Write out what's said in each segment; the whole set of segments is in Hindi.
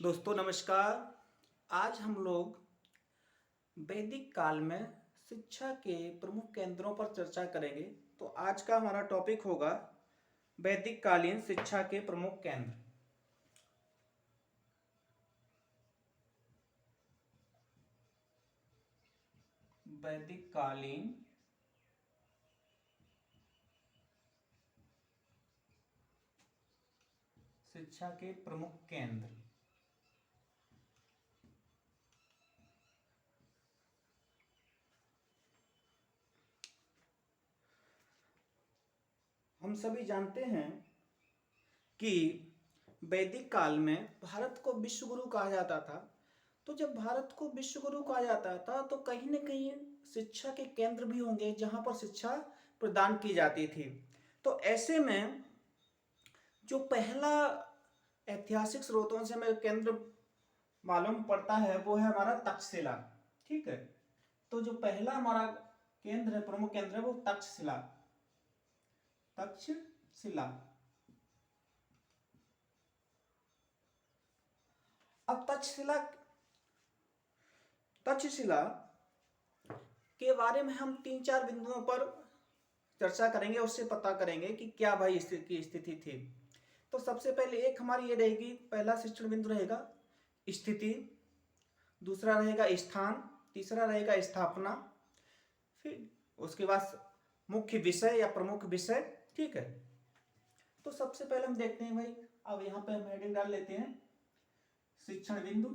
दोस्तों नमस्कार। आज हम लोग वैदिक काल में शिक्षा के प्रमुख केंद्रों पर चर्चा करेंगे। तो आज का हमारा टॉपिक होगा वैदिक कालीन शिक्षा के प्रमुख केंद्र। वैदिक कालीन शिक्षा के प्रमुख केंद्र। हम सभी जानते हैं कि वैदिक काल में भारत को विश्व गुरु कहा जाता था। तो जब भारत को विश्व गुरु कहा जाता था तो कहीं न कहीं शिक्षा के केंद्र भी होंगे जहाँ पर शिक्षा प्रदान की जाती थी। तो ऐसे में जो पहला ऐतिहासिक स्रोतों से हमें केंद्र मालूम पड़ता है वो है हमारा तक्षशिला। ठीक है, तो जो पहला हमारा केंद्र है, प्रमुख केंद्र है, वो तक्षशिला। तक्षशिला। अब तक्षशिला के बारे में हम 3-4 बिंदुओं पर चर्चा करेंगे, उससे पता करेंगे कि क्या भाई इसकी स्थिति थी। तो सबसे पहले एक हमारी ये रहेगी, पहला शिक्षण बिंदु रहेगा स्थिति, दूसरा रहेगा स्थान, तीसरा रहेगा स्थापना, फिर उसके बाद मुख्य विषय या प्रमुख विषय। ठीक है, तो सबसे पहले हम देखते हैं भाई, अब यहाँ पे हम हेडिंग डाल लेते हैं शिक्षण बिंदु।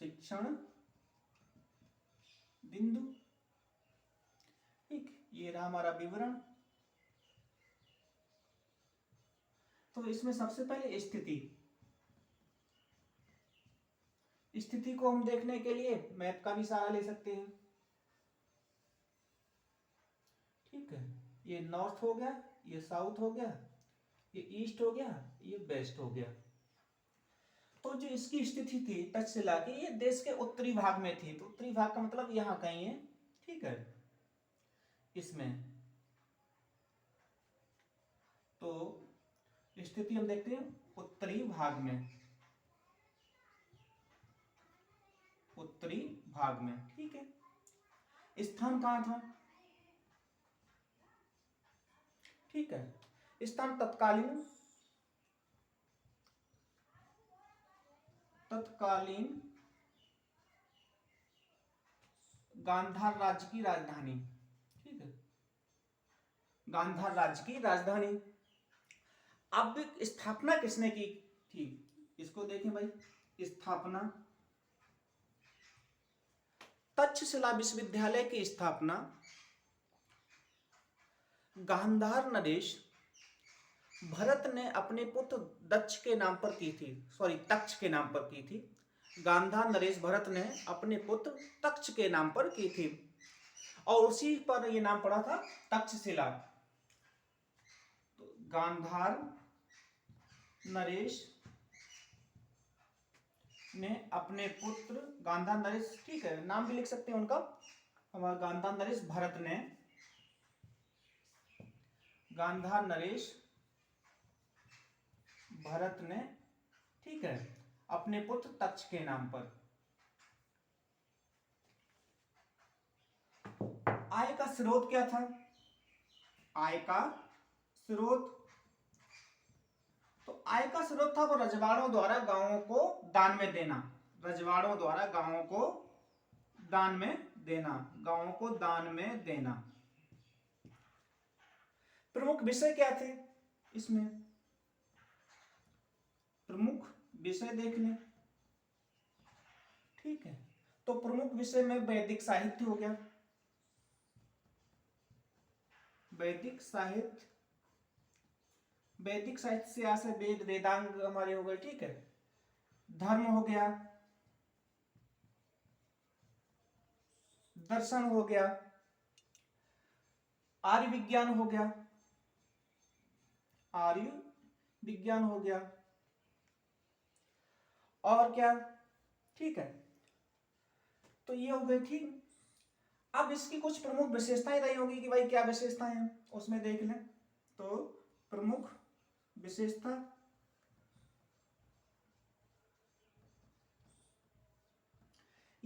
शिक्षण बिंदु, ठीक, ये रहा हमारा विवरण। तो इसमें सबसे पहले स्थिति। स्थिति को हम देखने के लिए मैप का भी सहारा ले सकते हैं। ठीक है, ये नॉर्थ हो गया, ये साउथ हो गया, ये ईस्ट हो गया, ये वेस्ट हो गया। तो जो इसकी स्थिति थी तक्षशिला की, ये देश के उत्तरी भाग में थी। तो उत्तरी भाग का मतलब यहाँ कहीं है। ठीक है, इसमें तो स्थिति हम देखते हैं उत्तरी भाग में, उत्तरी भाग में। ठीक है, स्थान कहाँ था? ठीक है, स्थान तत्कालीन गांधार राज्य की राजधानी। ठीक है, गांधार राज्य की राजधानी। अब स्थापना किसने की थी, इसको देखें भाई। स्थापना, तक्षशिला विश्वविद्यालय की स्थापना गांधार नरेश भरत ने अपने पुत्र दक्ष के नाम पर की थी, सॉरी तक्ष के नाम पर की थी। गांधार नरेश भरत ने अपने पुत्र तक्ष के नाम पर की थी और उसी पर यह नाम पड़ा था तक्षशिला। तो गांधार नरेश ने अपने पुत्र गांधार नरेश, ठीक है, नाम भी लिख सकते हैं उनका, हमारा गांधार नरेश भरत ने, गांधार नरेश भरत ने, ठीक है, अपने पुत्र तक्ष के नाम पर। आय का स्रोत क्या था? आय का स्रोत, तो आय का स्रोत था वो रजवाड़ों द्वारा गांवों को दान में देना। रजवाड़ों द्वारा गांवों को दान में देना, गांवों को दान में देना। प्रमुख विषय क्या थे इसमें? प्रमुख विषय देख लें। ठीक है, तो प्रमुख विषय में वैदिक साहित्य हो गया, वैदिक साहित्य। वैदिक साहित्य से यहाँ से वेद वेदांग हमारे हो गए। ठीक है, धर्म हो गया, दर्शन हो गया, आर्य विज्ञान हो गया, आर्य विज्ञान हो गया, और क्या? ठीक है, तो ये हो गई थी। अब इसकी कुछ प्रमुख विशेषताएं रही होगी कि भाई क्या विशेषताएं हैं, उसमें देख लें। तो प्रमुख विशेषता,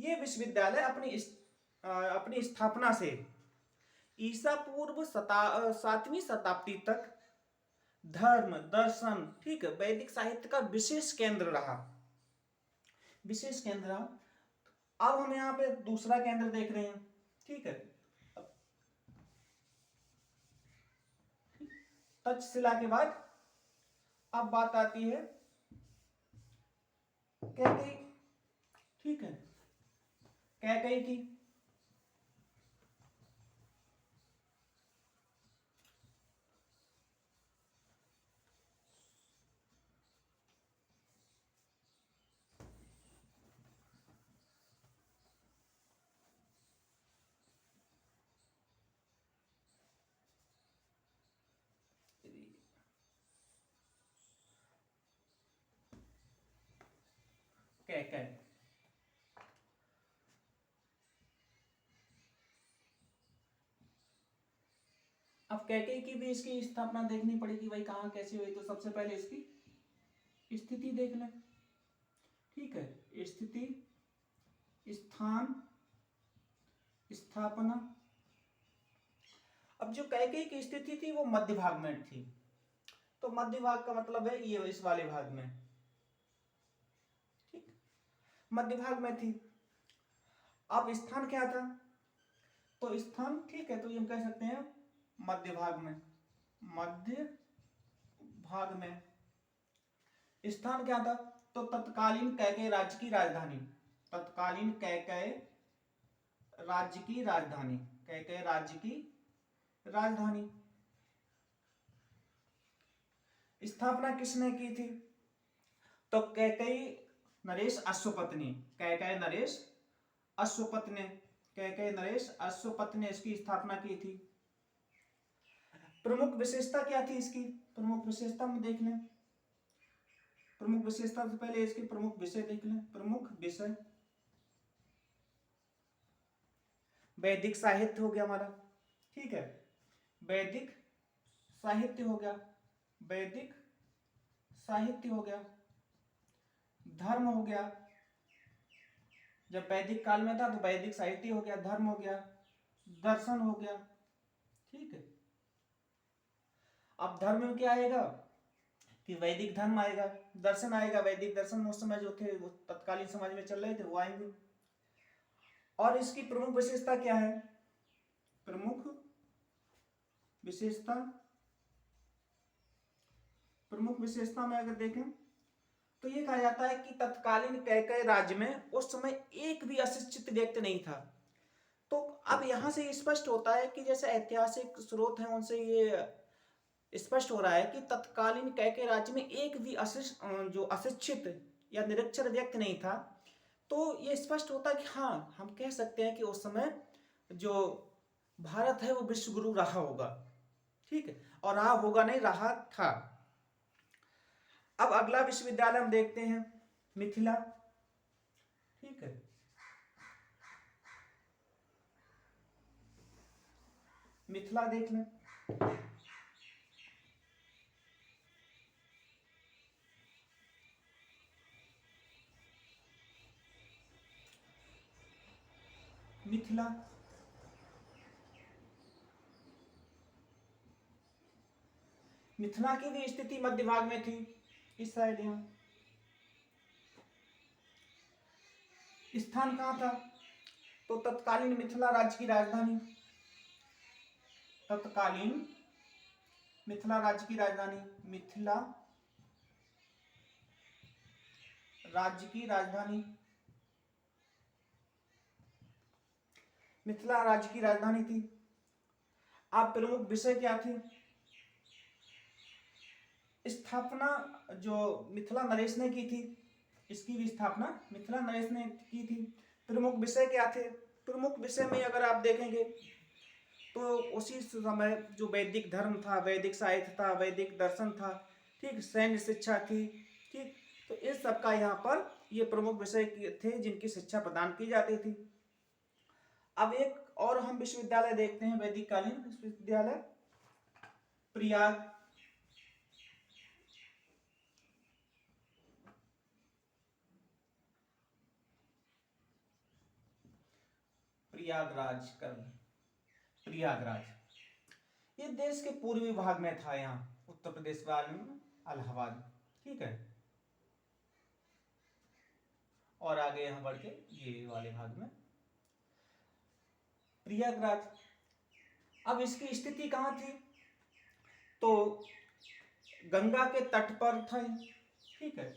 ये विश्वविद्यालय अपनी स्थापना से ईसा पूर्व 7वीं शताब्दी तक धर्म, दर्शन, ठीक है, वैदिक साहित्य का विशेष केंद्र रहा, विशेष केंद्र रहा। अब हम यहाँ पे दूसरा केंद्र देख रहे हैं, ठीक है। तक्षशिला के बाद अब बात आती है कैकेयी, ठीक है, कैकेयी की। कैकेयी, अब कैकेयी की भी इसकी स्थापना देखनी पड़ेगी भाई, कहाँ कैसे हुई। तो सबसे पहले इसकी स्थिति देख लें, ठीक है, स्थिति, स्थान, स्थापना। अब जो कैकेयी की स्थिति थी वो मध्य भाग में थी, तो मध्य भाग का मतलब है ये इस वाले भाग में, ठीक, मध्य भाग में थी। अब स्थान क्या था, तो स्थान, ठीक है, तो ये हम कह सकते हैं मध्य भाग में, मध्य भाग में। स्थान क्या था, तो तत्कालीन कैकेयी राज्य की राजधानी, तत्कालीन कैकेयी राज्य की राजधानी, कैकेयी राज्य की राजधानी। स्थापना किसने की थी, तो कैकेयी नरेश अश्वपत ने, कैकेयी नरेश अश्वपत ने, कैकेयी नरेश अश्वपत ने इसकी स्थापना की थी। प्रमुख विशेषता क्या थी इसकी, प्रमुख विशेषता में देख लें, प्रमुख विशेषता से पहले इसके प्रमुख विषय देख लें। प्रमुख विषय वैदिक साहित्य हो गया हमारा, ठीक है, वैदिक साहित्य हो गया, वैदिक साहित्य हो गया, धर्म हो गया, जब वैदिक काल में था तो वैदिक साहित्य हो गया, धर्म हो गया, दर्शन हो गया, ठीक है। अब धर्म में क्या आएगा कि वैदिक धर्म आएगा, दर्शन आएगा, वैदिक दर्शन उस समय जो थे वो तत्कालीन समाज में चल रहे थे वो आएंगे। और इसकी प्रमुख विशेषता क्या है, प्रमुख विशेषता, प्रमुख विशेषता में अगर देखें तो ये कहा जाता है कि तत्कालीन कैकेयी राज्य में उस समय एक भी अशिक्षित व्यक्ति नहीं था। तो अब यहां से स्पष्ट होता है कि जैसे ऐतिहासिक स्रोत हैं उनसे ये स्पष्ट हो रहा है कि तत्कालीन कैकेयी राज्य में एक भी जो अशिक्षित या निरक्षर व्यक्ति नहीं था। तो ये स्पष्ट होता है कि हाँ, हम कह सकते हैं कि उस समय जो भारत है वो विश्व गुरु रहा होगा, ठीक है, और रहा होगा नहीं, रहा था। अब अगला विश्वविद्यालय हम देखते हैं मिथिला, ठीक है, मिथिला देख लें। मिथिला, मिथिला की भी स्थिति मध्य भाग में थी, इस साइड यहां। स्थान कहां था, तो तत्कालीन मिथिला राज्य की राजधानी, तत्कालीन मिथिला राज्य की राजधानी, मिथिला राज्य की राजधानी, मिथिला राज्य की राजधानी थी। अब प्रमुख विषय क्या थे, स्थापना जो मिथिला नरेश ने की थी, इसकी भी स्थापना मिथिला नरेश ने की थी। प्रमुख विषय क्या थे, प्रमुख विषय में अगर आप देखेंगे तो उसी समय जो वैदिक धर्म था, वैदिक साहित्य था, वैदिक दर्शन था, ठीक, सैन्य शिक्षा थी, ठीक, तो इस सब का यहाँ पर ये प्रमुख विषय थे जिनकी शिक्षा प्रदान की जाती थी। अब एक और हम विश्वविद्यालय देखते हैं, वैदिक कालीन विश्वविद्यालय प्रयाग, प्रयागराज कर प्रयागराज, ये देश के पूर्वी भाग में था, यहाँ उत्तर प्रदेश वाले में इलाहाबाद, ठीक है। और आगे यहाँ बढ़ के ये वाले भाग में प्रयागराज। अब इसकी स्थिति कहाँ थी, तो गंगा के तट पर था, ठीक है।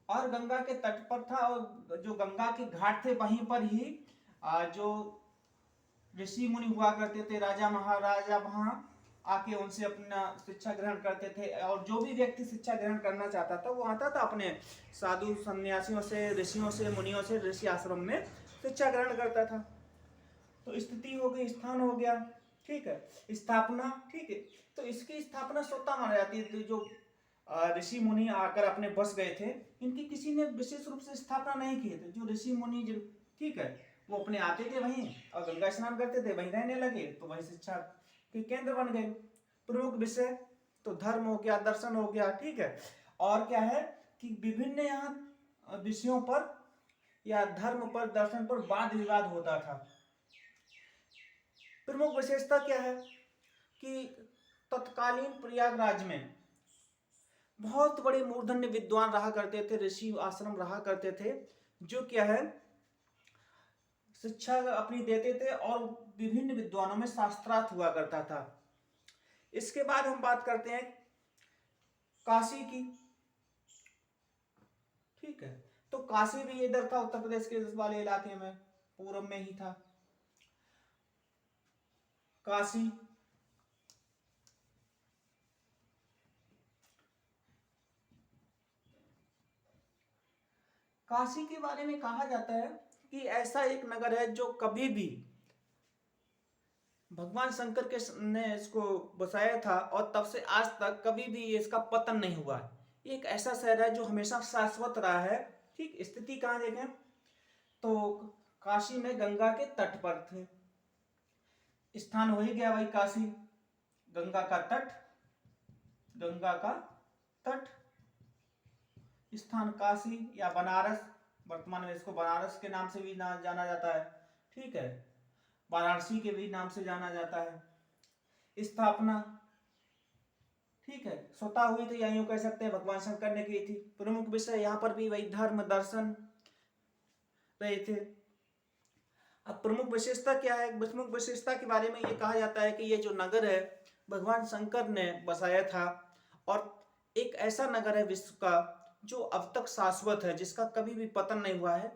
और गंगा के तट पर था, और जो गंगा के घाट थे वहीं पर ही जो ऋषि मुनि हुआ करते थे, राजा महाराजा वहां आके उनसे अपना शिक्षा ग्रहण करते थे। और जो भी व्यक्ति शिक्षा ग्रहण करना चाहता था वो आता था अपने साधु सन्यासियों से, ऋषियों से, मुनियों से ऋषि आश्रम में शिक्षा ग्रहण करता था। तो स्थिति हो गई, स्थान हो गया, ठीक है। स्थापना, ठीक है। तो इसकी स्थापना स्वतः मानी जाती है। तो जो ऋषि मुनि आकर अपने बस गए थे, इनकी किसी ने विशेष रूप से स्थापना नहीं की थी। जो ऋषि मुनि, ठीक है, वो अपने आते थे वहीं और गंगा स्नान करते थे, वहीं रहने लगे, तो वहीं शिक्षा के केंद्र बन गए। प्रमुख विषय तो धर्म हो गया, दर्शन हो गया, ठीक है। और क्या है कि विभिन्न यहाँ विषयों पर या धर्म पर, दर्शन पर वाद विवाद होता था। प्रमुख विशेषता क्या है कि तत्कालीन प्रयागराज में बहुत बड़े मूर्धन्य विद्वान रहा करते थे, ऋषि आश्रम रहा करते थे, जो क्या है शिक्षा अपनी देते थे और विभिन्न विद्वानों में शास्त्रार्थ हुआ करता था। इसके बाद हम बात करते हैं काशी की, ठीक है। तो काशी भी इधर था, उत्तर प्रदेश के इस वाले इलाके में, पूर्व में ही था काशी। काशी के बारे में कहा जाता है कि ऐसा एक नगर है जो कभी भी भगवान शंकर के ने इसको बसाया था और तब से आज तक कभी भी इसका पतन नहीं हुआ है। एक ऐसा शहर है जो हमेशा शाश्वत रहा है, ठीक। स्थिति कहाँ देखें तो काशी में गंगा के तट पर थे। स्थान हो ही गया भाई काशी, गंगा का तट, गंगा का तट। स्थान काशी या बनारस, वर्तमान में इसको बनारस के नाम से भी जाना जाता है, ठीक है। वाराणसी के भी नाम से जाना जाता है। स्थापना, ठीक है, स्वतः हुई थी, या यूं कह सकते हैं भगवान शंकर ने की थी। प्रमुख विषय यहाँ पर भी वही धर्म दर्शन रहे थे। अब प्रमुख विशेषता क्या है, प्रमुख विशेषता के बारे में ये कहा जाता है कि ये जो नगर है भगवान शंकर ने बसाया था और एक ऐसा नगर है विश्व का जो अब तक शाश्वत है, जिसका कभी भी पतन नहीं हुआ है।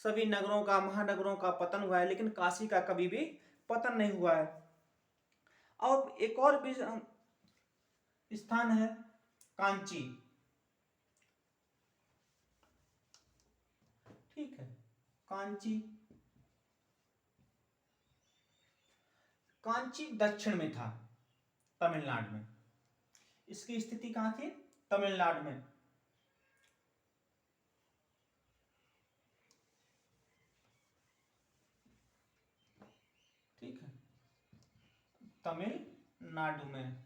सभी नगरों का, महानगरों का पतन हुआ है, लेकिन काशी का कभी भी पतन नहीं हुआ है। और एक और भी स्थान है कांची, ठीक है। कांची, कांची दक्षिण में था, तमिलनाडु में। इसकी स्थिति कहां थी, तमिलनाडु में। ठीक है, तमिलनाडु में,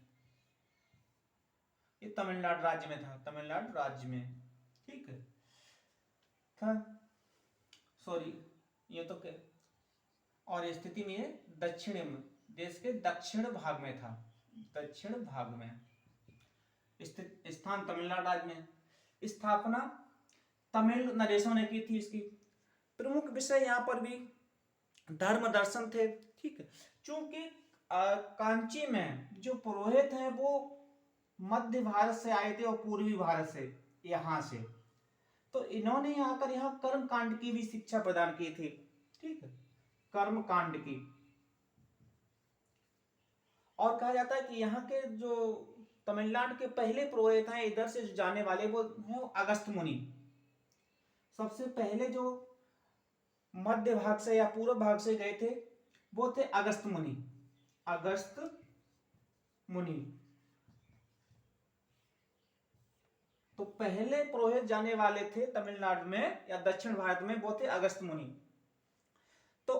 ये तमिलनाडु राज्य में था, तमिलनाडु राज्य में, ठीक है था। सॉरी, ये तो क्या, और स्थिति में ये दक्षिण में, देश के दक्षिण भाग में था, दक्षिण भाग में स्थित। स्थान तमिलनाडु राज्य में। स्थापना तमिल नरेशों ने की थी इसकी। प्रमुख विषय यहाँ पर भी धर्म दर्शन थे, ठीक है। चूंकि कांची में जो पुरोहित हैं वो मध्य भारत से आए थे और पूर्वी भारत से, यहाँ से, तो इन्होंने आकर यहाँ कर्म कांड की भी शिक्षा प्रदान की थी, ठीक है, कर्म कांड की। और कहा जाता है कि यहाँ के जो तमिलनाडु के पहले पुरोहित हैं इधर से जाने वाले, वो हैं अगस्त मुनि। सबसे पहले जो मध्य भाग से या पूर्व भाग से गए थे वो थे अगस्त मुनि, अगस्त मुनि। तो पहले पुरोहित जाने वाले थे तमिलनाडु में या दक्षिण भारत में, वो थे अगस्त मुनि। तो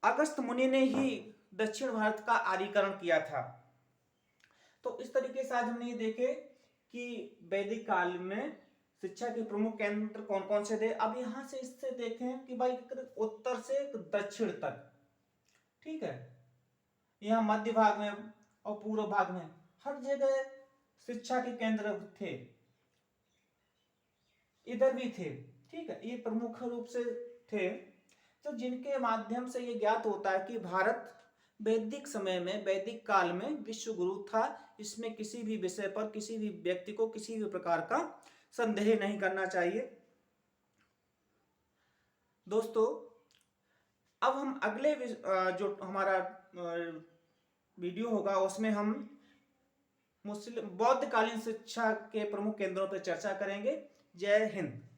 अगस्त मुनि ने ही दक्षिण भारत का आर्यीकरण किया था। तो इस तरीके से आज हमने ये देखे कि वैदिक काल में शिक्षा के प्रमुख केंद्र कौन कौन से थे। अब यहाँ से इससे देखें कि भाई उत्तर से दक्षिण तक, ठीक है, यहाँ मध्य भाग में और पूर्व भाग में हर जगह शिक्षा के केंद्र थे, इधर भी थे, ठीक है। ये प्रमुख रूप से थे, तो जिनके माध्यम से ये ज्ञात होता है कि भारत वैदिक समय में, वैदिक काल में विश्व गुरु था। इसमें किसी भी विषय पर किसी भी व्यक्ति को किसी भी प्रकार का संदेह नहीं करना चाहिए। दोस्तों, अब हम अगले जो हमारा वीडियो होगा उसमें हम मुस्लिम बौद्धकालीन शिक्षा के प्रमुख केंद्रों पर चर्चा करेंगे। जय हिंद।